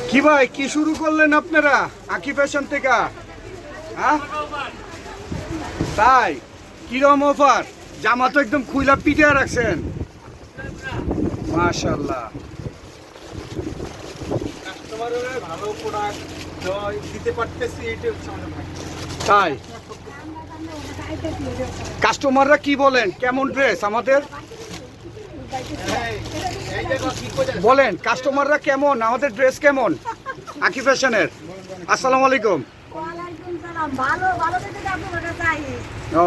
কি ভাই, কি শুরু করলেন আপনারা আকি ফ্যাশন থেকে? হ্যাঁ তাই, কিরম অফার? জামা তো একদম খুইলা পিটিয়ে রাখছেন, মাশাআল্লাহ। কাস্টমারের ভালো প্রোডাক্ট দিতে পারতেছি, এইটা হচ্ছে আমাদের ভাগ্য। তাই কাস্টমাররা কি বলেন, কেমন ড্রেস আমাদের বলেন? কাস্টমাররা কেমন, আমাদের ড্রেস কেমন আকি ফ্যাশনের? আসসালামু আলাইকুম। ও,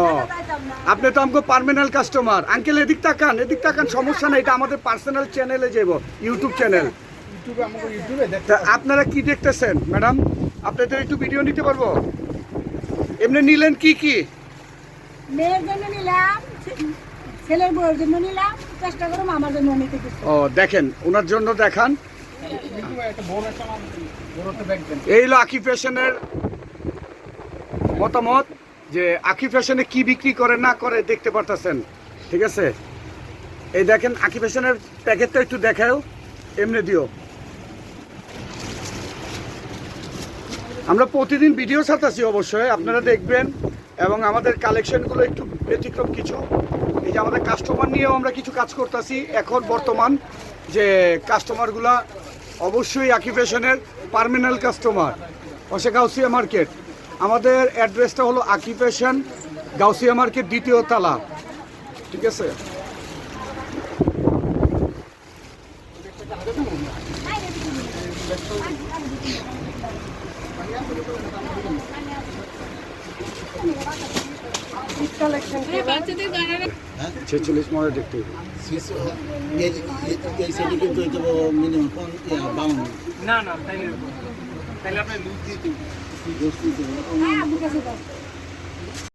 আপনি তো আমাকে পার্মানেন্ট কাস্টমার। আঙ্কেল এদিক তাকান, এদিক তাকান, সমস্যা নেই, এটা আমাদের পার্সোনাল চ্যানেলে যাব, ইউটিউব চ্যানেল। আপনারা কি দেখতেছেন ম্যাডাম? আপনাদের একটু ভিডিও নিতে পারবো? এমনি নিলেন কি কি? মেয়ের জন্য নিলাম, ছেলের বউয়ের জন্য নিলাম, চেষ্টা করুন আমার জন্য নিতে কিছু। ও দেখেন, ওনার জন্য দেখান। এই হলো আকি ফ্যাশনের মতামত, যে আকি ফ্যাশনে কি বিক্রি করে না করে দেখতে পারতেছেন, ঠিক আছে? এই দেখেন আকি ফ্যাশনের প্যাকেটটা একটু দেখাও, এমনি দিও। আমরা প্রতিদিন ভিডিও ছাড়তেছি, অবশ্যই আপনারা দেখবেন, এবং আমাদের কালেকশনগুলো একটু ব্যতিক্রম কিছু। এই যে আমাদের কাস্টমার নিয়েও আমরা কিছু কাজ করতেছি এখন বর্তমান, যে কাস্টমারগুলা অবশ্যই আকি ফ্যাশনের পার্মানেন্ট কাস্টমার। পাশে গাউসিয়া মার্কেট, আমাদের অ্যাড্রেসটা হলো আকি ফ্যাশন, গাউসিয়া মার্কেট, 2য় তলা, ঠিক আছে? ছেচল্লিশ মডেল দেখতে না না, তাইলে আপনি লুজ দিতে